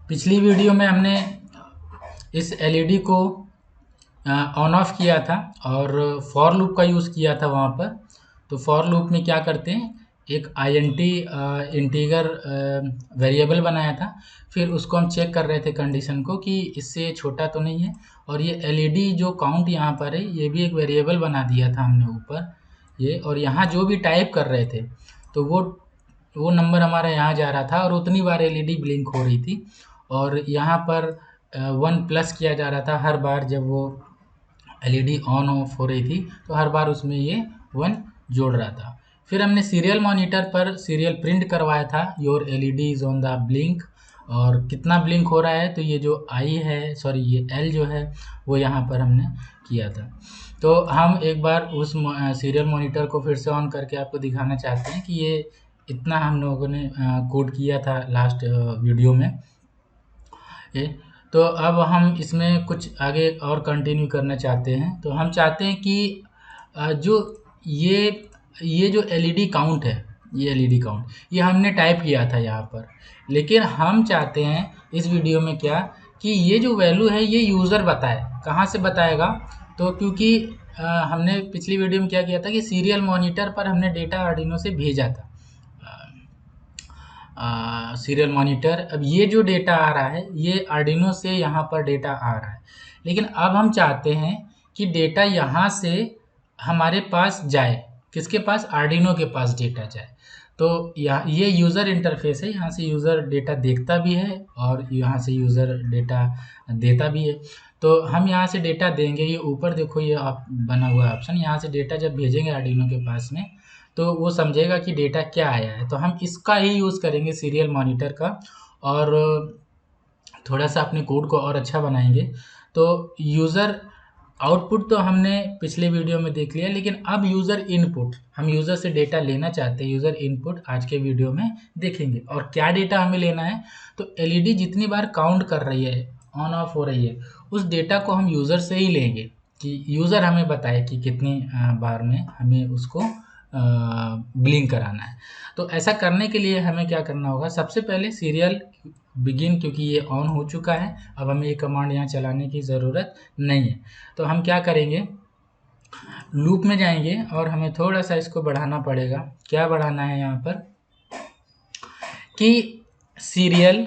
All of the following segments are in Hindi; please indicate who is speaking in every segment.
Speaker 1: पिछली वीडियो में हमने इस एलईडी को ऑन ऑफ किया था और फॉर लूप का यूज़ किया था वहाँ पर। तो फॉर लूप में क्या करते हैं, एक आईएनटी इंटीगर वेरिएबल बनाया था, फिर उसको हम चेक कर रहे थे कंडीशन को कि इससे छोटा तो नहीं है। और ये एलईडी जो काउंट यहाँ पर है, ये भी एक वेरिएबल बना दिया था हमने ऊपर ये, और यहाँ जो भी टाइप कर रहे थे तो वो नंबर हमारा यहाँ जा रहा था और उतनी बार एलईडी ब्लिंक हो रही थी। और यहाँ पर 1 प्लस किया जा रहा था हर बार जब वो एलईडी ऑन ऑफ हो रही थी, तो हर बार उसमें ये 1 जोड़ रहा था। फिर हमने सीरियल मॉनिटर पर सीरियल प्रिंट करवाया था, your LED is on the blink, और कितना ब्लिंक हो रहा है, तो ये जो आई है, सॉरी ये एल जो है वो यहाँ पर हमने किया था। तो हम एक बार उस सीरियल मॉनिटर को फिर से ऑन करके आपको दिखाना चाहते हैं कि ये इतना हम लोगों ने कोड किया था लास्ट वीडियो में ये। तो अब हम इसमें कुछ आगे और कंटिन्यू करना चाहते हैं। तो हम चाहते हैं कि जो ये जो एलईडी काउंट है, ये एलईडी काउंट ये हमने टाइप किया था यहाँ पर, लेकिन हम चाहते हैं इस वीडियो में क्या कि ये जो वैल्यू है ये यूज़र बताए। कहाँ से बताएगा, तो क्योंकि हमने पिछली वीडियो में क्या किया था कि सीरियल मॉनिटर पर हमने डेटा आर्डिनो से भेजा था, सीरियल मॉनिटर। अब ये जो डेटा आ रहा है ये आर्डिनो से यहाँ पर डेटा आ रहा है, लेकिन अब हम चाहते हैं कि डेटा यहाँ से हमारे पास जाए, किसके पास, आर्डिनो के पास डेटा जाए। तो ये यूज़र इंटरफेस है, यहाँ से यूज़र डेटा देखता भी है और यहाँ से यूज़र डेटा देता भी है। तो हम यहाँ से डेटा देंगे, ये ऊपर देखो ये बना हुआ ऑप्शन, यहाँ से डेटा जब भेजेंगे आर्डिनो के पास में तो वो समझेगा कि डेटा क्या आया है। तो हम इसका ही यूज़ करेंगे सीरियल मॉनिटर का, और थोड़ा सा अपने कोड को और अच्छा बनाएंगे। तो यूज़र आउटपुट तो हमने पिछले वीडियो में देख लिया, लेकिन अब यूज़र इनपुट, हम यूज़र से डेटा लेना चाहते हैं। यूज़र इनपुट आज के वीडियो में देखेंगे। और क्या डेटा हमें लेना है, तो एलईडी जितनी बार काउंट कर रही है, ऑन ऑफ हो रही है, उस डेटा को हम यूज़र से ही लेंगे कि यूज़र हमें बताए कि कितनी बार में हमें उसको ब्लिंक कराना है। तो ऐसा करने के लिए हमें क्या करना होगा, सबसे पहले सीरियल बिगिन, क्योंकि ये ऑन हो चुका है, अब हमें ये कमांड यहाँ चलाने की ज़रूरत नहीं है। तो हम क्या करेंगे, लूप में जाएंगे और हमें थोड़ा सा इसको बढ़ाना पड़ेगा। क्या बढ़ाना है यहाँ पर कि सीरियल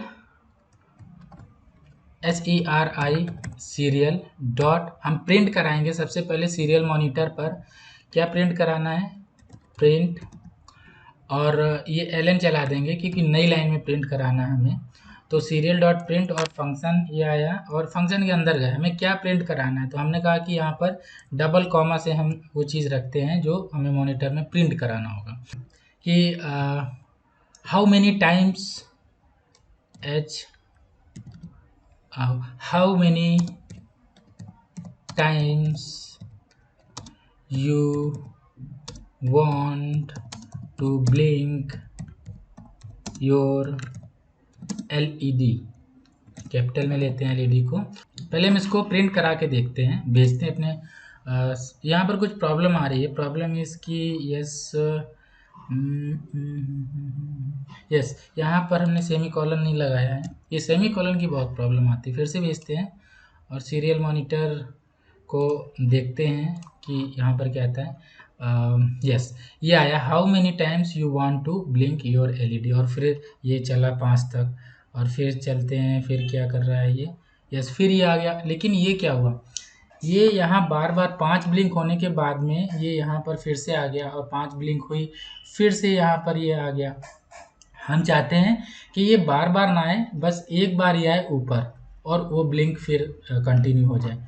Speaker 1: SERI सीरियल डॉट, हम प्रिंट कराएंगे सबसे पहले सीरियल मॉनिटर पर। क्या प्रिंट कराना है, प्रिंट, और ये ln चला देंगे क्योंकि नई लाइन में प्रिंट कराना है हमें। तो सीरियल डॉट प्रिंट और फंक्शन ये आया, और फंक्शन के अंदर गए, हमें क्या प्रिंट कराना है। तो हमने कहा कि यहाँ पर डबल कॉमा से हम वो चीज़ रखते हैं जो हमें मॉनिटर में प्रिंट कराना होगा कि how many times how many times you want to blink your LED, capital में लेते हैं एलईडी को। पहले हम इसको प्रिंट करा के देखते हैं, भेजते हैं अपने। यहाँ पर कुछ प्रॉब्लम आ रही है, प्रॉब्लम इसकी यस यहाँ पर हमने सेमी कॉलन नहीं लगाया है, ये सेमी कॉलन की बहुत प्रॉब्लम आती है। फिर से भेजते हैं और सीरियल मॉनिटर को देखते हैं कि यहाँ पर क्या आता है। यस ये आया, how many times you want to blink your LED, और फिर ये चला 5 तक, और फिर चलते हैं, फिर क्या कर रहा है ये, यस फिर ये आ गया। लेकिन ये क्या हुआ, ये यहाँ बार बार 5 ब्लिंक होने के बाद में ये यहाँ पर फिर से आ गया, और 5 ब्लिंक हुई, फिर से यहाँ पर ये आ गया। हम चाहते हैं कि ये बार बार ना आए, बस एक बार ही आए ऊपर और वो ब्लिंक फिर कंटिन्यू हो जाए।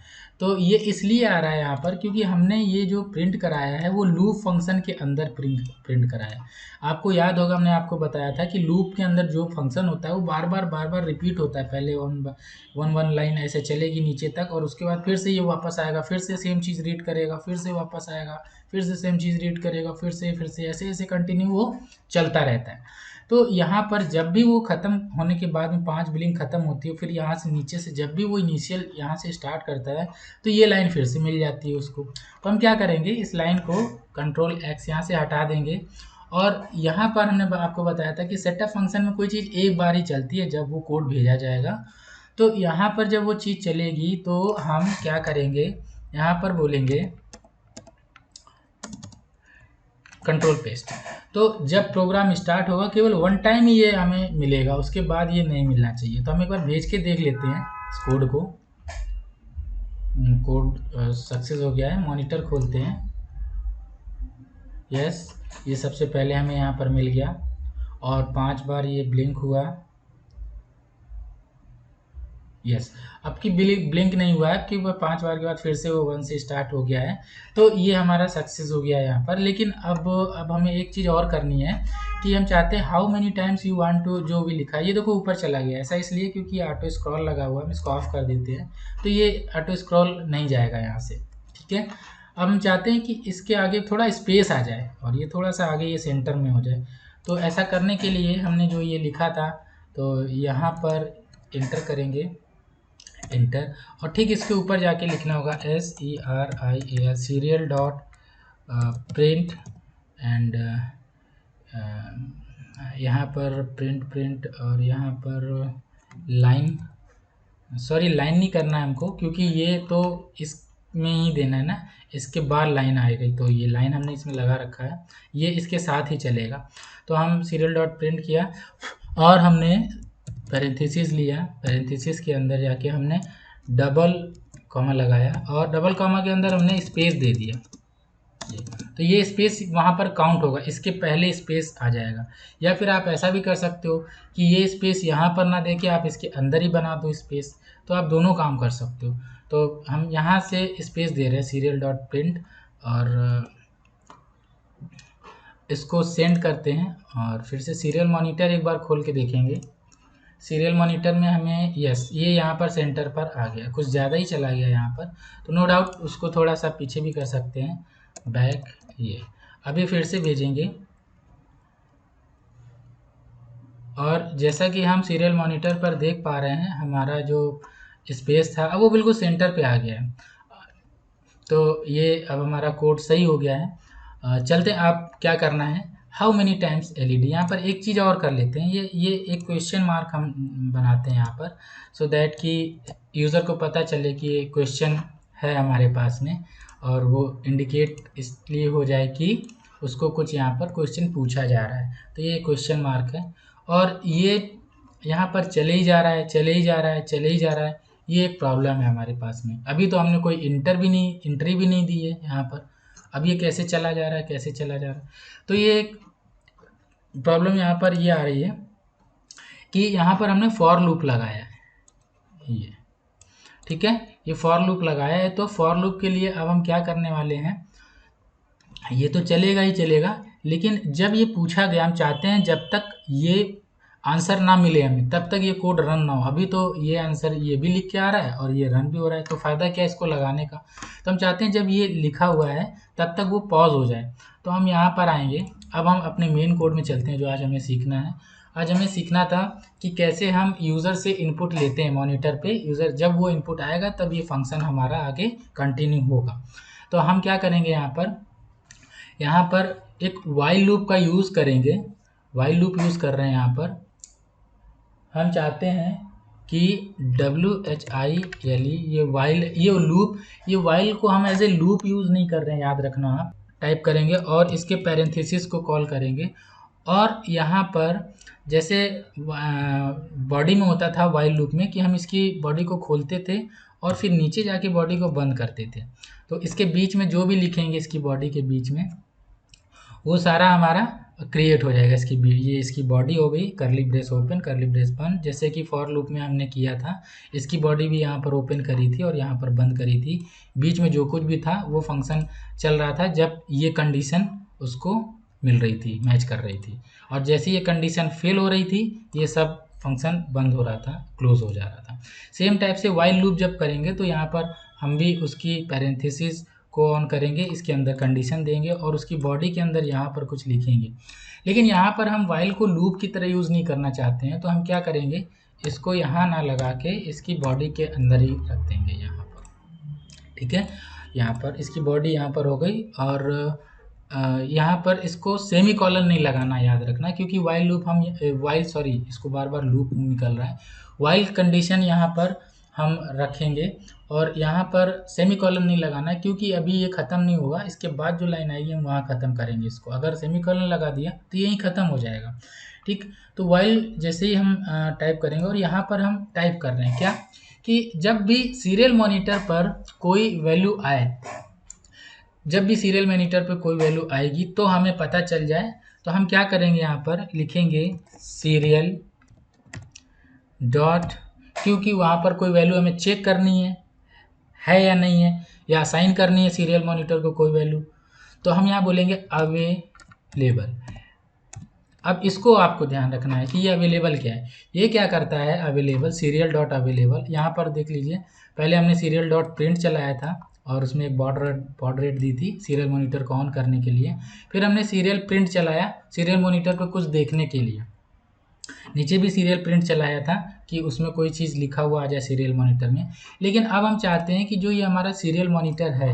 Speaker 1: तो ये इसलिए आ रहा है यहाँ पर क्योंकि हमने ये जो प्रिंट कराया है वो लूप फंक्शन के अंदर प्रिंट कराया है। आपको याद होगा, हमने आपको बताया था कि लूप के अंदर जो फंक्शन होता है वो बार बार रिपीट होता है। पहले वन लाइन ऐसे चलेगी नीचे तक, और उसके बाद फिर से ये वापस आएगा, फिर से सेम चीज़ रीड करेगा, फिर से वापस आएगा, फिर से सेम चीज़ रीड करेगा, फिर से ऐसे ऐसे कंटिन्यू वो चलता रहता है। तो यहाँ पर जब भी वो ख़त्म होने के बाद में 5 ब्लिंक ख़त्म होती है, फिर यहाँ से नीचे से जब भी वो इनिशियल यहाँ से स्टार्ट करता है तो ये लाइन फिर से मिल जाती है उसको। तो हम क्या करेंगे, इस लाइन को Ctrl X यहाँ से हटा देंगे और यहाँ पर हमने आपको बताया था कि सेटअप फंक्शन में कोई चीज़ एक बार ही चलती है जब वो कोड भेजा जाएगा। तो यहाँ पर जब वो चीज़ चलेगी तो हम क्या करेंगे, यहाँ पर बोलेंगे कंट्रोल पेस्ट। तो जब प्रोग्राम स्टार्ट होगा केवल वन टाइम ही ये हमें मिलेगा, उसके बाद ये नहीं मिलना चाहिए। तो हम एक बार भेज के देख लेते हैं इस कोड को। कोड सक्सेस हो गया है, मॉनिटर खोलते हैं। यस, ये सबसे पहले हमें यहाँ पर मिल गया और 5 बार ये ब्लिंक हुआ। यस, अब की ब्लिंक नहीं हुआ है, कि वह 5 बार के बाद फिर से वो 1 से स्टार्ट हो गया है। तो ये हमारा सक्सेस हो गया है यहाँ पर। लेकिन अब हमें एक चीज़ और करनी है कि हम चाहते हैं how many times you want to, जो भी लिखा है ये देखो ऊपर चला गया। ऐसा इसलिए क्योंकि ऑटो स्क्रॉल लगा हुआ है, हम इसको ऑफ कर देते हैं तो ये ऑटो स्क्रॉल नहीं जाएगा यहाँ से। ठीक है, अब हम चाहते हैं कि इसके आगे थोड़ा स्पेस आ जाए और ये थोड़ा सा आगे ये सेंटर में हो जाए। तो ऐसा करने के लिए हमने जो ये लिखा था तो यहाँ पर इंटर करेंगे, इंटर, और ठीक इसके ऊपर जाके लिखना होगा SERIAL serial dot print and यहाँ पर प्रिंट और यहाँ पर लाइन, सॉरी लाइन नहीं करना है हमको क्योंकि ये तो इसमें ही देना है ना, इसके बाद लाइन आएगी। तो ये लाइन हमने इसमें लगा रखा है, ये इसके साथ ही चलेगा। तो हम सीरियल डॉट प्रिंट किया और हमने पैरेंथेसिस लिया, पैरेंथेसिस के अंदर जाके हमने डबल कॉमा लगाया और डबल कॉमा के अंदर हमने स्पेस दे दिया। तो ये स्पेस वहाँ पर काउंट होगा, इसके पहले स्पेस आ जाएगा। या फिर आप ऐसा भी कर सकते हो कि ये स्पेस यहाँ पर ना देके आप इसके अंदर ही बना दो स्पेस, तो आप दोनों काम कर सकते हो। तो हम यहाँ से स्पेस दे रहे हैं सीरियल डॉट प्रिंट और इसको सेंड करते हैं और फिर से सीरियल मॉनिटर एक बार खोल के देखेंगे। सीरियल मॉनिटर में हमें यस ये यहाँ पर सेंटर पर आ गया, कुछ ज़्यादा ही चला गया यहाँ पर, तो नो डाउट उसको थोड़ा सा पीछे भी कर सकते हैं, बैक। ये अभी फिर से भेजेंगे और जैसा कि हम सीरियल मॉनिटर पर देख पा रहे हैं हमारा जो स्पेस था अब वो बिल्कुल सेंटर पे आ गया है। तो ये अब हमारा कोड सही हो गया है। चलते आप क्या करना है, हाउ मेनी टाइम्स LED, यहाँ पर एक चीज़ और कर लेते हैं, ये एक क्वेश्चन मार्क हम बनाते हैं यहाँ पर, सो दैट कि यूज़र को पता चले कि ये क्वेश्चन है हमारे पास में, और वो इंडिकेट इसलिए हो जाए कि उसको कुछ यहाँ पर क्वेश्चन पूछा जा रहा है। तो ये क्वेश्चन मार्क है और ये यहाँ पर चले ही जा रहा है, चले ही जा रहा है, चले ही जा रहा है। ये एक प्रॉब्लम है हमारे पास में। अभी तो हमने कोई एंट्री भी नहीं दी है यहाँ पर, अब ये कैसे चला जा रहा है, कैसे चला जा रहा है। तो ये एक प्रॉब्लम यहाँ पर ये आ रही है कि यहाँ पर हमने फॉर लूप लगाया है, ये ठीक है, ये फॉर लूप लगाया है। तो फॉर लूप के लिए अब हम क्या करने वाले हैं, ये तो चलेगा ही चलेगा, लेकिन जब ये पूछा गया, हम चाहते हैं जब तक ये आंसर ना मिले हमें तब तक ये कोड रन ना हो। अभी तो ये आंसर ये भी लिख के आ रहा है और ये रन भी हो रहा है, तो फ़ायदा क्या है इसको लगाने का। तो हम चाहते हैं जब ये लिखा हुआ है तब तक वो पॉज हो जाए। तो हम यहाँ पर आएंगे, अब हम अपने मेन कोड में चलते हैं जो आज हमें सीखना है। आज हमें सीखना था कि कैसे हम यूज़र से इनपुट लेते हैं मॉनिटर पे, यूज़र जब वो इनपुट आएगा तब ये फंक्शन हमारा आगे कंटिन्यू होगा। तो हम क्या करेंगे, यहाँ पर एक वाइल लूप का यूज़ करेंगे, वाइल लूप यूज़ कर रहे हैं यहाँ पर। हम चाहते हैं कि WHILE ये वाइल को हम एज ए लूप यूज़ नहीं कर रहे हैं, याद रखना। आप टाइप करेंगे और इसके पैरेंथेसिस को कॉल करेंगे और यहाँ पर जैसे बॉडी में होता था वाइल लूप में कि हम इसकी बॉडी को खोलते थे और फिर नीचे जाके बॉडी को बंद करते थे। तो इसके बीच में जो भी लिखेंगे इसकी बॉडी के बीच में वो सारा हमारा क्रिएट हो जाएगा। ये इसकी बॉडी हो गई, करली ब्रेस ओपन करली ब्रेस बंद, जैसे कि फॉर लूप में हमने किया था। इसकी बॉडी भी यहाँ पर ओपन करी थी और यहाँ पर बंद करी थी, बीच में जो कुछ भी था वो फंक्शन चल रहा था जब ये कंडीशन उसको मिल रही थी, मैच कर रही थी। और जैसे ये कंडीशन फेल हो रही थी ये सब फंक्शन बंद हो रहा था, क्लोज हो जा रहा था। सेम टाइप से वाइल लूप जब करेंगे तो यहाँ पर हम भी उसकी पैरेंथेसिस को ऑन करेंगे, इसके अंदर कंडीशन देंगे और उसकी बॉडी के अंदर यहाँ पर कुछ लिखेंगे। लेकिन यहाँ पर हम वाइल को लूप की तरह यूज़ नहीं करना चाहते हैं, तो हम क्या करेंगे, इसको यहाँ ना लगा के इसकी बॉडी के अंदर ही रख देंगे यहाँ पर। ठीक है, यहाँ पर इसकी बॉडी यहाँ पर हो गई और यहाँ पर इसको सेमी कॉलन नहीं लगाना, याद रखना, क्योंकि वाइल लूप हम इसको बार बार लूप निकल रहा है। वाइल कंडीशन यहाँ पर हम रखेंगे और यहाँ पर सेमी कॉलन नहीं लगाना, क्योंकि अभी ये ख़त्म नहीं हुआ, इसके बाद जो लाइन आएगी हम वहाँ ख़त्म करेंगे इसको। अगर सेमी कॉलन लगा दिया तो यहीं ख़त्म हो जाएगा, ठीक। तो वाइल जैसे ही हम टाइप करेंगे और यहाँ पर हम टाइप कर रहे हैं क्या, कि जब भी सीरियल मॉनिटर पर कोई वैल्यू आए, जब भी सीरियल मॉनिटर पर कोई वैल्यू आएगी तो हमें पता चल जाए, तो हम क्या करेंगे, यहाँ पर लिखेंगे सीरियल डॉट, क्योंकि वहाँ पर कोई वैल्यू हमें चेक करनी है या नहीं है, या असाइन करनी है सीरियल मॉनिटर को कोई वैल्यू, तो हम यहाँ बोलेंगे अवेलेबल। अब इसको आपको ध्यान रखना है कि ये अवेलेबल क्या है। ये क्या करता है, अवेलेबल सीरियल डॉट अवेलेबल, यहाँ पर देख लीजिए, पहले हमने सीरियल डॉट प्रिंट चलाया था और उसमें एक बॉड रेट दी थी सीरियल मॉनिटर को ऑन करने के लिए। फिर हमने सीरियल प्रिंट चलाया सीरियल मॉनिटर पर कुछ देखने के लिए, नीचे भी सीरियल प्रिंट चलाया था कि उसमें कोई चीज़ लिखा हुआ आ जाए सीरियल मॉनिटर में। लेकिन अब हम चाहते हैं कि जो ये हमारा सीरियल मॉनिटर है,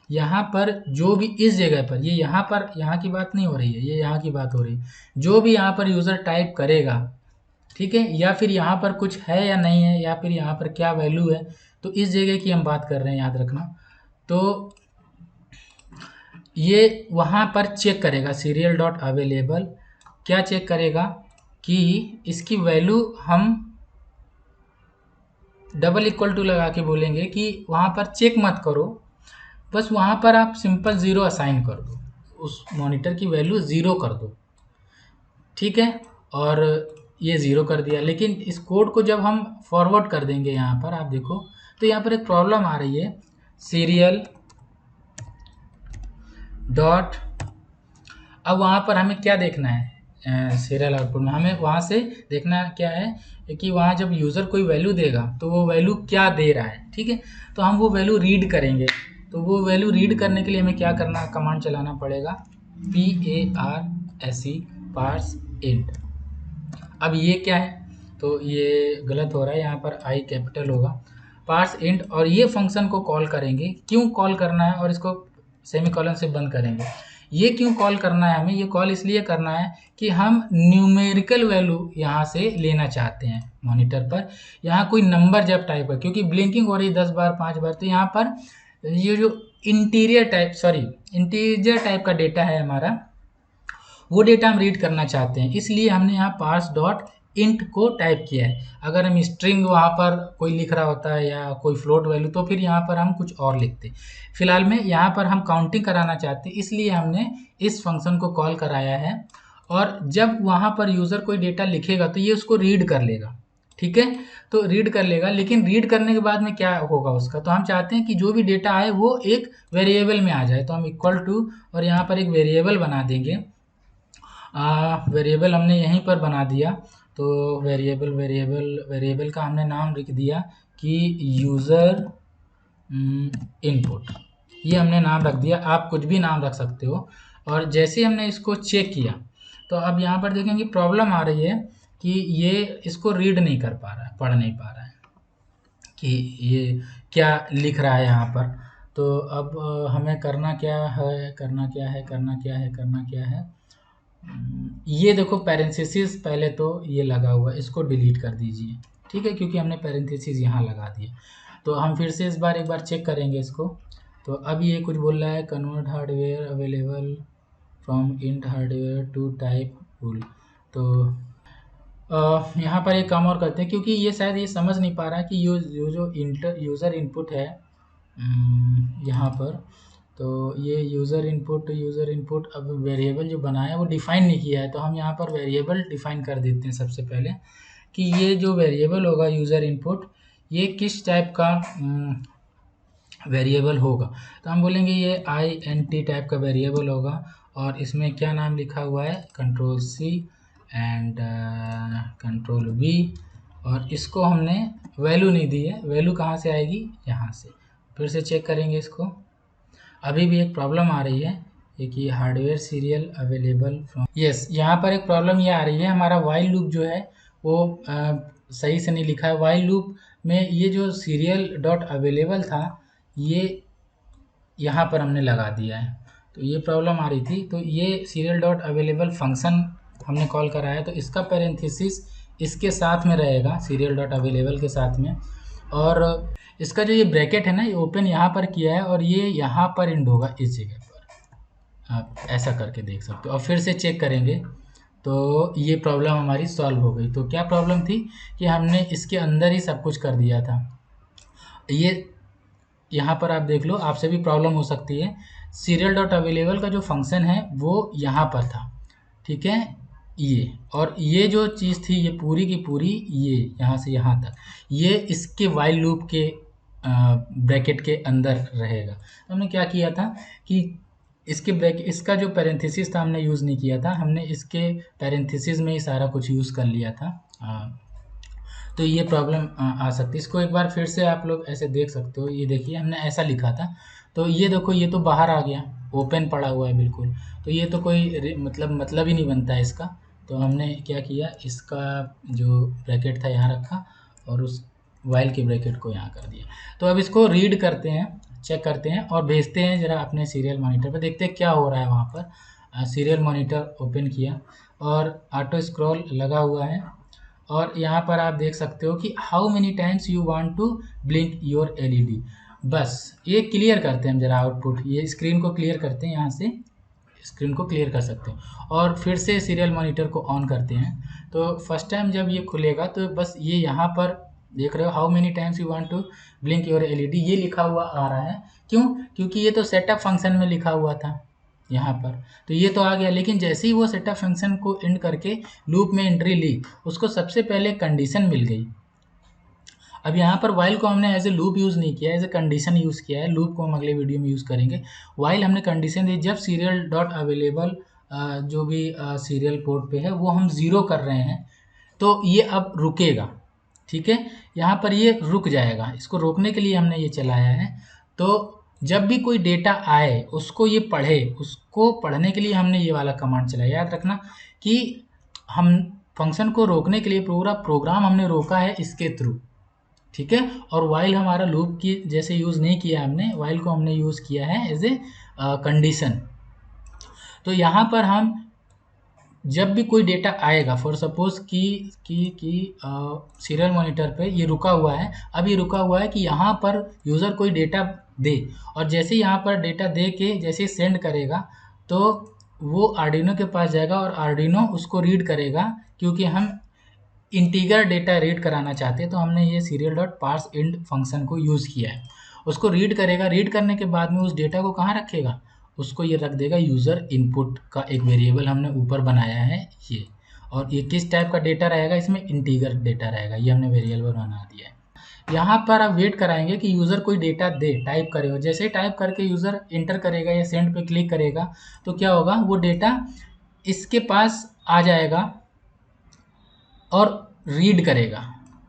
Speaker 1: यहाँ पर जो भी इस जगह पर, ये यहाँ पर, यहाँ की बात नहीं हो रही है, ये यहाँ की बात हो रही है, जो भी यहाँ पर यूज़र टाइप करेगा, ठीक है, या फिर यहाँ पर कुछ है या नहीं है, या फिर यहाँ पर क्या वैल्यू है, तो इस जगह की हम बात कर रहे हैं, याद रखना। तो ये वहाँ पर चेक करेगा सीरियल डॉट अवेलेबल, क्या चेक करेगा कि इसकी वैल्यू हम डबल इक्वल टू लगा के बोलेंगे कि वहाँ पर चेक मत करो, बस वहाँ पर आप सिंपल ज़ीरो असाइन कर दो, उस मॉनिटर की वैल्यू ज़ीरो कर दो, ठीक है। और ये ज़ीरो कर दिया, लेकिन इस कोड को जब हम फॉरवर्ड कर देंगे यहाँ पर, आप देखो तो यहाँ पर एक प्रॉब्लम आ रही है, सीरियल डॉट, अब वहाँ पर हमें क्या देखना है, सीरियल आउटपुट में हमें वहाँ से देखना क्या है कि वहाँ जब यूज़र कोई वैल्यू देगा तो वो वैल्यू क्या दे रहा है, ठीक है। तो हम वो वैल्यू रीड करेंगे, तो वो वैल्यू रीड करने के लिए हमें क्या करना, कमांड चलाना पड़ेगा, PARSE पार्स इंट। अब ये क्या है, तो ये गलत हो रहा है, यहाँ पर आई कैपिटल होगा, पार्स इंट, और ये फंक्शन को कॉल करेंगे, क्यों कॉल करना है, और इसको सेमीकोलन से बंद करेंगे। ये क्यों कॉल करना है हमें, ये कॉल इसलिए करना है कि हम न्यूमेरिकल वैल्यू यहाँ से लेना चाहते हैं मॉनिटर पर, यहाँ कोई नंबर जब टाइप है, क्योंकि ब्लिंकिंग हो रही है 10 बार 5 बार, तो यहाँ पर ये जो इंटीजर टाइप का डेटा है हमारा, वो डेटा हम रीड करना चाहते हैं, इसलिए हमने यहाँ पार्स डॉट इंट को टाइप किया है। अगर हम स्ट्रिंग वहाँ पर कोई लिख रहा होता है या कोई फ्लोट वैल्यू, तो फिर यहाँ पर हम कुछ और लिखते। फिलहाल में यहाँ पर हम काउंटिंग कराना चाहते हैं, इसलिए हमने इस फंक्शन को कॉल कराया है, और जब वहाँ पर यूज़र कोई डेटा लिखेगा तो ये उसको रीड कर लेगा, ठीक है। तो रीड कर लेगा, लेकिन रीड करने के बाद में क्या होगा उसका, तो हम चाहते हैं कि जो भी डेटा आए वो एक वेरिएबल में आ जाए, तो हम इक्वल टू और यहाँ पर एक वेरिएबल बना देंगे। वेरिएबल हमने यहीं पर बना दिया, तो वेरिएबल का हमने नाम लिख दिया कि यूज़र इनपुट, ये हमने नाम रख दिया, आप कुछ भी नाम रख सकते हो। और जैसे हमने इसको चेक किया, तो अब यहाँ पर देखेंगे प्रॉब्लम आ रही है कि ये इसको रीड नहीं कर पा रहा है, पढ़ नहीं पा रहा है कि ये क्या लिख रहा है यहाँ पर। तो अब हमें करना क्या है, ये देखो पैरेंथेसिस पहले तो ये लगा हुआ है, इसको डिलीट कर दीजिए, ठीक है, क्योंकि हमने पैरेंथेसिस यहाँ लगा दिया। तो हम फिर से एक बार चेक करेंगे इसको। तो अब ये कुछ बोल रहा है, convert hardware available from int hardware to type full. तो यहाँ पर एक काम और करते हैं, क्योंकि ये शायद ये समझ नहीं पा रहा है कि जो यूज़र इनपुट है यहाँ पर, तो ये यूज़र इनपुट अब वेरिएबल जो बनाया है वो डिफ़ाइन नहीं किया है, तो हम यहाँ पर वेरिएबल डिफ़ाइन कर देते हैं सबसे पहले, कि ये जो वेरिएबल होगा यूज़र इनपुट, ये किस टाइप का वेरिएबल होगा। तो हम बोलेंगे ये INT टाइप का वेरिएबल होगा, और इसमें क्या नाम लिखा हुआ है, Ctrl+C एंड Ctrl+V, और इसको हमने वैल्यू नहीं दी है, वैल्यू कहाँ से आएगी, यहाँ से। फिर से चेक करेंगे इसको, अभी भी एक प्रॉब्लम आ रही है कि hardware serial available from, yes, यहाँ पर एक प्रॉब्लम ये आ रही है, हमारा वाइल लूप जो है वो सही से नहीं लिखा है। वाइल लूप में ये जो सीरियल डॉट अवेलेबल था, ये यहाँ पर हमने लगा दिया है, तो ये प्रॉब्लम आ रही थी। तो ये सीरियल डॉट अवेलेबल फंक्शन हमने कॉल करा है, तो इसका पैरेंथेसिस इसके साथ में रहेगा, सीरियल डॉट अवेलेबल के साथ में, और इसका जो ये ब्रैकेट है ना, ये ओपन यहाँ पर किया है और ये यहाँ पर एंड होगा इस जगह पर। आप ऐसा करके देख सकते हो और फिर से चेक करेंगे तो ये प्रॉब्लम हमारी सॉल्व हो गई। तो क्या प्रॉब्लम थी कि हमने इसके अंदर ही सब कुछ कर दिया था। ये यहाँ पर आप देख लो, आपसे भी प्रॉब्लम हो सकती है। सीरियल डॉट अवेलेबल का जो फंक्शन है वो यहाँ पर था, ठीक है, ये, और ये जो चीज़ थी ये पूरी की पूरी ये यहाँ से यहाँ तक ये इसके वाइल लूप के ब्रैकेट के अंदर रहेगा। तो हमने क्या किया था कि इसके ब्रैकेट, इसका जो पैरेंथेसिस था हमने यूज़ नहीं किया था, हमने इसके पैरेंथेसिस में ही सारा कुछ यूज़ कर लिया था। तो ये प्रॉब्लम आ सकती है। इसको एक बार फिर से आप लोग ऐसे देख सकते हो, ये देखिए हमने ऐसा लिखा था, तो ये देखो ये तो बाहर आ गया, ओपन पड़ा हुआ है बिल्कुल, तो ये तो कोई मतलब ही नहीं बनता है इसका। तो हमने क्या किया, इसका जो ब्रैकेट था यहाँ रखा और उस वाइल के ब्रैकेट को यहाँ कर दिया। तो अब इसको रीड करते हैं, चेक करते हैं और भेजते हैं ज़रा अपने सीरियल मॉनिटर पर, देखते हैं क्या हो रहा है वहाँ पर। सीरियल मॉनिटर ओपन किया और ऑटो स्क्रॉल लगा हुआ है और यहाँ पर आप देख सकते हो कि how many times you want to blink your LED. बस ये क्लियर करते हैं हम जरा आउटपुट, ये स्क्रीन को क्लियर करते हैं, यहाँ से स्क्रीन को क्लियर कर सकते हैं और फिर से सीरियल मॉनिटर को ऑन करते हैं। तो फर्स्ट टाइम जब ये खुलेगा तो बस ये यहाँ पर देख रहे हो how many times you want to blink your LED, ये लिखा हुआ आ रहा है। क्यों? क्योंकि ये तो सेटअप फंक्शन में लिखा हुआ था यहाँ पर, तो ये तो आ गया। लेकिन जैसे ही वो सेटअप फंक्शन को एंड करके लूप में एंट्री ली, उसको सबसे पहले कंडीशन मिल गई। अब यहाँ पर वाइल को हमने एज ए लूप यूज़ नहीं किया, एज ए कंडीशन यूज़ किया है। लूप को हम अगले वीडियो में यूज़ करेंगे। वाइल हमने कंडीशन दी, जब सीरियल डॉट अवेलेबल जो भी सीरियल पोर्ट पे है वो हम ज़ीरो कर रहे हैं तो ये अब रुकेगा, ठीक है, यहाँ पर ये रुक जाएगा। इसको रोकने के लिए हमने ये चलाया है। तो जब भी कोई डेटा आए उसको ये पढ़े, उसको पढ़ने के लिए हमने ये वाला कमांड चलाया। याद रखना कि हम फंक्शन को रोकने के लिए पूरा प्रोग्राम हमने रोका है इसके थ्रू, ठीक है। और वाइल हमारा लूप की जैसे यूज़ नहीं किया हमने, वाइल को हमने यूज़ किया है एज ए कंडीशन। तो यहाँ पर हम जब भी कोई डेटा आएगा, फॉर सपोज कि सीरियल मॉनिटर पे ये रुका हुआ है, अब ये रुका हुआ है कि यहाँ पर यूज़र कोई डेटा दे, और जैसे यहाँ पर डेटा दे के जैसे सेंड करेगा तो वो आर्डिनो के पास जाएगा और आर्डिनो उसको रीड करेगा। क्योंकि हम इंटीगर डेटा रीड कराना चाहते हैं तो हमने ये serial dot parse int function को यूज़ किया है। उसको रीड करेगा, रीड करने के बाद में उस डेटा को कहाँ रखेगा, उसको ये रख देगा यूज़र इनपुट का एक वेरिएबल हमने ऊपर बनाया है ये। और ये किस टाइप का डेटा रहेगा, इसमें इंटीगर डेटा रहेगा, ये हमने वेरिएबल बना दिया है। यहाँ पर आप वेट कराएंगे कि यूज़र कोई डेटा दे, टाइप करे, और जैसे ही टाइप करके यूज़र इंटर करेगा या सेंड पे क्लिक करेगा तो क्या होगा, वो डेटा इसके पास आ जाएगा और रीड करेगा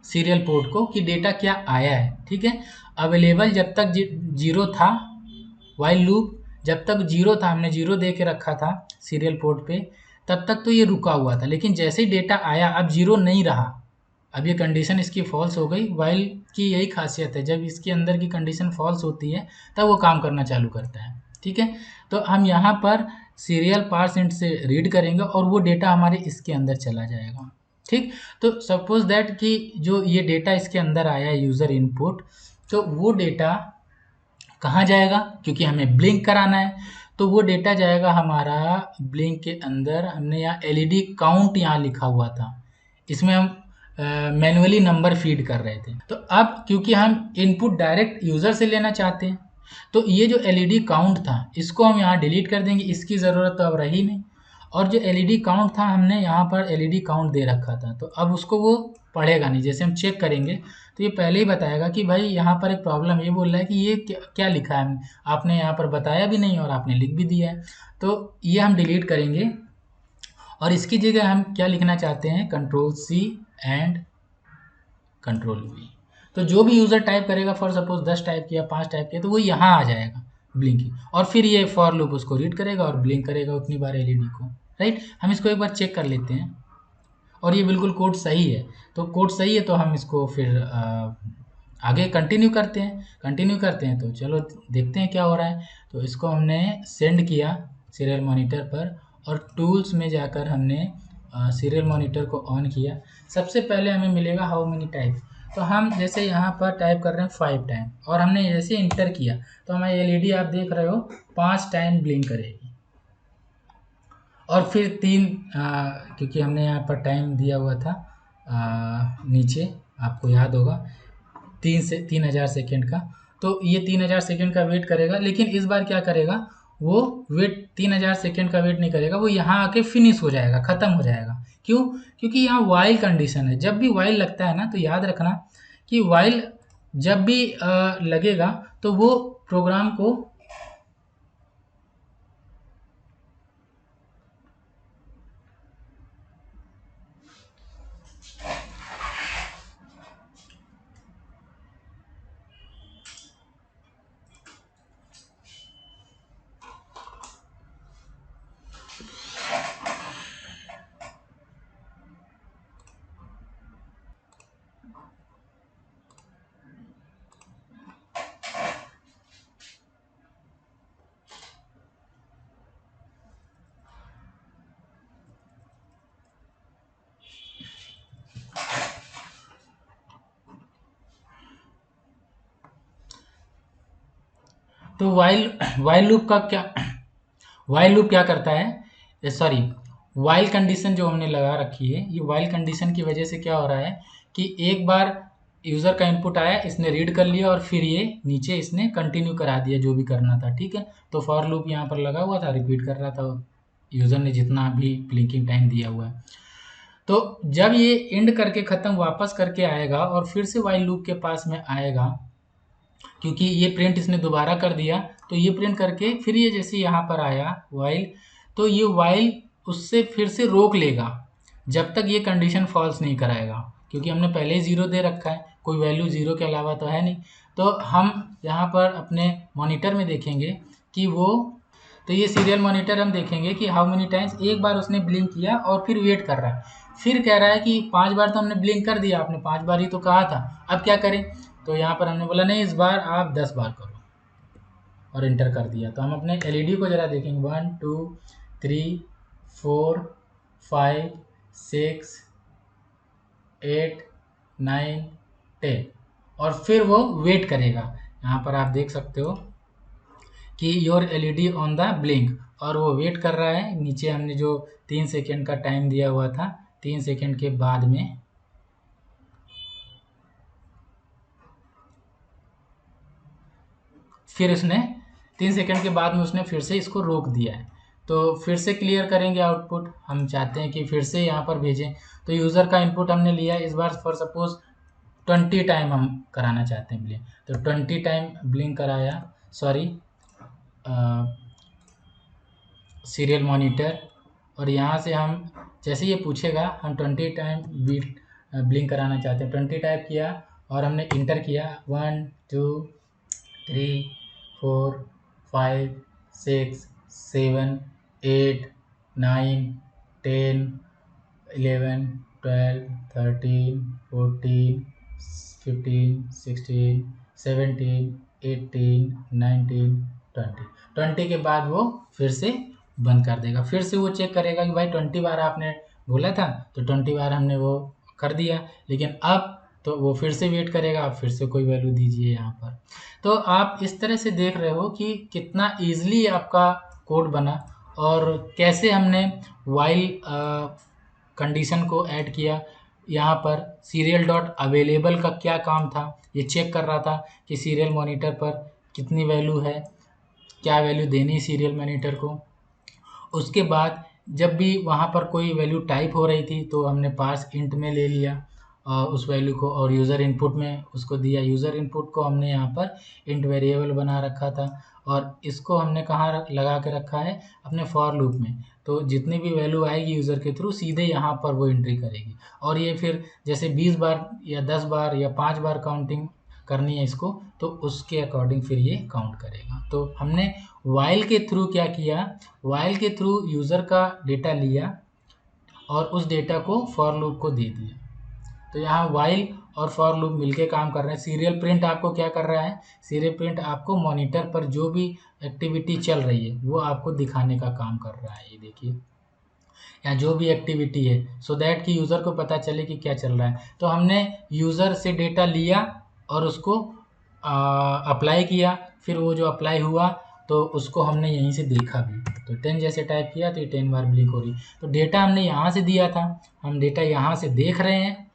Speaker 1: सीरियल पोर्ट को कि डेटा क्या आया है, ठीक है। अवेलेबल जब तक जीरो था, वाइल लूप जब तक जीरो था, हमने जीरो दे के रखा था सीरियल पोर्ट पे, तब तक तो ये रुका हुआ था। लेकिन जैसे ही डेटा आया अब जीरो नहीं रहा, अब ये कंडीशन इसकी फॉल्स हो गई। वाइल की यही खासियत है, जब इसके अंदर की कंडीशन फॉल्स होती है तब वो काम करना चालू करता है, ठीक है। तो हम यहाँ पर सीरियल पार्स इंट से रीड करेंगे और वो डेटा हमारे इसके अंदर चला जाएगा, ठीक। तो सपोज दैट कि जो ये डेटा इसके अंदर आया है यूज़र इनपुट, तो वो डेटा कहाँ जाएगा, क्योंकि हमें ब्लिंक कराना है, तो वो डेटा जाएगा हमारा ब्लिंक के अंदर। हमने यहाँ एलईडी काउंट यहाँ लिखा हुआ था, इसमें हम मैनुअली नंबर फीड कर रहे थे। तो अब क्योंकि हम इनपुट डायरेक्ट यूज़र से लेना चाहते हैं, तो ये जो एलईडी काउंट था इसको हम यहाँ डिलीट कर देंगे, इसकी ज़रूरत तो अब रही नहीं। और जो एलईडी काउंट था, हमने यहाँ पर एलईडी काउंट दे रखा था, तो अब उसको वो पढ़ेगा नहीं। जैसे हम चेक करेंगे तो ये पहले ही बताएगा कि भाई यहाँ पर एक प्रॉब्लम, ये बोल रहा है कि ये क्या लिखा है, आपने यहाँ पर बताया भी नहीं और आपने लिख भी दिया है। तो ये हम डिलीट करेंगे और इसकी जगह हम क्या लिखना चाहते हैं, Ctrl+C एंड Ctrl+V। तो जो भी यूज़र टाइप करेगा, फॉर सपोज 10 टाइप किया, 5 टाइप किया, तो वो यहाँ आ जाएगा ब्लिंकिंग, और फिर ये फॉर लूप उसको रीड करेगा और ब्लिंक करेगा उतनी बार एलईडी को, राइट। हम इसको एक बार चेक कर लेते हैं और ये बिल्कुल कोड सही है। तो कोड सही है तो हम इसको फिर आगे कंटिन्यू करते हैं। तो चलो देखते हैं क्या हो रहा है। तो इसको हमने सेंड किया सीरियल मॉनिटर पर, और टूल्स में जाकर हमने सीरियल मॉनिटर को ऑन किया। सबसे पहले हमें मिलेगा हाउ मेनी टाइप। तो हम जैसे यहाँ पर टाइप कर रहे हैं 5 टाइम, और हमने जैसे इंटर किया तो हमारी एलईडी आप देख रहे हो 5 टाइम ब्लिंक करेगी। और फिर 3 क्योंकि हमने यहाँ पर टाइम दिया हुआ था नीचे, आपको याद होगा 3000 सेकेंड का। तो ये 3000 सेकेंड का वेट करेगा, लेकिन इस बार क्या करेगा, वो वेट 3000 सेकेंड का वेट नहीं करेगा, वो यहाँ आके फिनिश हो जाएगा, ख़त्म हो जाएगा। क्यों? क्योंकि यहाँ वाइल कंडीशन है। जब भी वाइल लगता है ना, तो याद रखना कि वाइल जब भी लगेगा तो वो प्रोग्राम को तो वाइल लूप क्या करता है, सॉरी, वाइल कंडीशन जो हमने लगा रखी है, ये वाइल कंडीशन की वजह से क्या हो रहा है कि एक बार यूज़र का इनपुट आया, इसने रीड कर लिया और फिर ये नीचे इसने कंटिन्यू करा दिया जो भी करना था, ठीक है। तो फॉर लूप यहाँ पर लगा हुआ था, रिपीट कर रहा था यूज़र ने जितना भी ब्लिंकिंग टाइम दिया हुआ है। तो जब ये एंड करके ख़त्म वापस करके आएगा और फिर से वाइल लूप के पास में आएगा, क्योंकि ये प्रिंट इसने दोबारा कर दिया, तो ये प्रिंट करके फिर ये जैसे यहाँ पर आया वाइल, तो ये वाइल उससे फिर से रोक लेगा जब तक ये कंडीशन फॉल्स नहीं कराएगा, क्योंकि हमने पहले ही 0 दे रखा है, कोई वैल्यू 0 के अलावा तो है नहीं। तो हम यहाँ पर अपने मॉनिटर में देखेंगे कि वो, तो ये सीरियल मॉनिटर हम देखेंगे कि हाउ मेनी टाइम्स, एक बार उसने ब्लिंक किया और फिर वेट कर रहा है, फिर कह रहा है कि 5 बार तो हमने ब्लिंक कर दिया, आपने 5 बार ही तो कहा था, अब क्या करें। तो यहाँ पर हमने बोला नहीं, इस बार आप 10 बार करो, और इंटर कर दिया। तो हम अपने एलईडी को ज़रा देखेंगे, 1 2 3 4 5 6 8 9 10, और फिर वो वेट करेगा। यहाँ पर आप देख सकते हो कि your LED on the blink, और वो वेट कर रहा है। नीचे हमने जो 3 सेकेंड का टाइम दिया हुआ था, 3 सेकेंड के बाद में फिर उसने 3 सेकेंड के बाद में उसने फिर से इसको रोक दिया है। तो फिर से क्लियर करेंगे आउटपुट, हम चाहते हैं कि फिर से यहाँ पर भेजें। तो यूज़र का इनपुट हमने लिया, इस बार फॉर सपोज 20 टाइम हम कराना चाहते हैं ब्लिंक, तो 20 टाइम ब्लिंक कराया, सॉरी सीरियल मॉनिटर। और यहाँ से हम जैसे ये पूछेगा, हम 20 टाइम ब्लिंक कराना चाहते हैं, 20 टाइप किया और हमने इंटर किया, 1 2 3 4 5 6 7 8 9 10 11 12 13 14 15 16 17 18 19 20 के बाद वो फिर से बंद कर देगा। फिर से वो चेक करेगा कि भाई 20 बार आपने बोला था, तो 20 बार हमने वो कर दिया, लेकिन अब तो वो फिर से वेट करेगा, आप फिर से कोई वैल्यू दीजिए यहाँ पर। तो आप इस तरह से देख रहे हो कि कितना ईजिली आपका कोड बना, और कैसे हमने वाइल कंडीशन को ऐड किया। यहाँ पर सीरियल डॉट अवेलेबल का क्या काम था, ये चेक कर रहा था कि सीरियल मॉनिटर पर कितनी वैल्यू है, क्या वैल्यू देनी सीरियल मॉनिटर को। उसके बाद जब भी वहाँ पर कोई वैल्यू टाइप हो रही थी, तो हमने पास इंट में ले लिया उस वैल्यू को, और यूज़र इनपुट में उसको दिया। यूज़र इनपुट को हमने यहाँ पर इंट वेरिएबल बना रखा था, और इसको हमने कहाँ लगा के रखा है, अपने फॉर लूप में। तो जितनी भी वैल्यू आएगी यूज़र के थ्रू, सीधे यहाँ पर वो एंट्री करेगी, और ये फिर जैसे 20 बार या 10 बार या 5 बार काउंटिंग करनी है इसको, तो उसके अकॉर्डिंग फिर ये काउंट करेगा। तो हमने वाइल के थ्रू क्या किया, वाइल के थ्रू यूज़र का डेटा लिया और उस डेटा को फॉर लूप को दे दिया। तो यहाँ वाइल और फॉर लूप मिलके काम कर रहे हैं। सीरियल प्रिंट आपको क्या कर रहा है, सीरियल प्रिंट आपको मॉनिटर पर जो भी एक्टिविटी चल रही है वो आपको दिखाने का काम कर रहा है। ये देखिए, या जो भी एक्टिविटी है, सो दैट कि यूज़र को पता चले कि क्या चल रहा है। तो हमने यूज़र से डेटा लिया और उसको अप्लाई किया, फिर वो जो अप्लाई हुआ तो उसको हमने यहीं से देखा भी। तो 10 जैसे टाइप किया तो ये 10 बार ब्लिंक हो रही। तो डेटा हमने यहाँ से दिया था, हम डेटा यहाँ से देख रहे हैं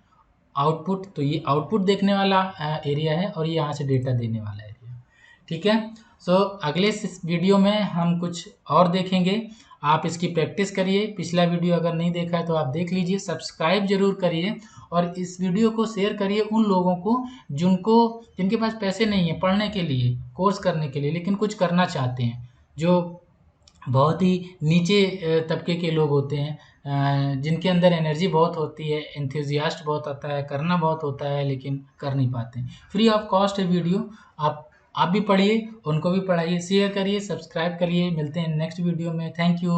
Speaker 1: आउटपुट, तो ये आउटपुट देखने वाला एरिया है और ये यहाँ से डेटा देने वाला एरिया। ठीक है। सो अगले वीडियो में हम कुछ और देखेंगे। आप इसकी प्रैक्टिस करिए। पिछला वीडियो अगर नहीं देखा है तो आप देख लीजिए, सब्सक्राइब जरूर करिए और इस वीडियो को शेयर करिए उन लोगों को जिनके पास पैसे नहीं है पढ़ने के लिए, कोर्स करने के लिए, लेकिन कुछ करना चाहते हैं, जो बहुत ही नीचे तबके के लोग होते हैं, जिनके अंदर एनर्जी बहुत होती है, एंथुजियास्ट बहुत आता है, करना बहुत होता है, लेकिन कर नहीं पाते। फ्री ऑफ कॉस्ट है वीडियो, आप भी पढ़िए, उनको भी पढ़ाइए, शेयर करिए, सब्सक्राइब करिए। मिलते हैं नेक्स्ट वीडियो में। Thank you.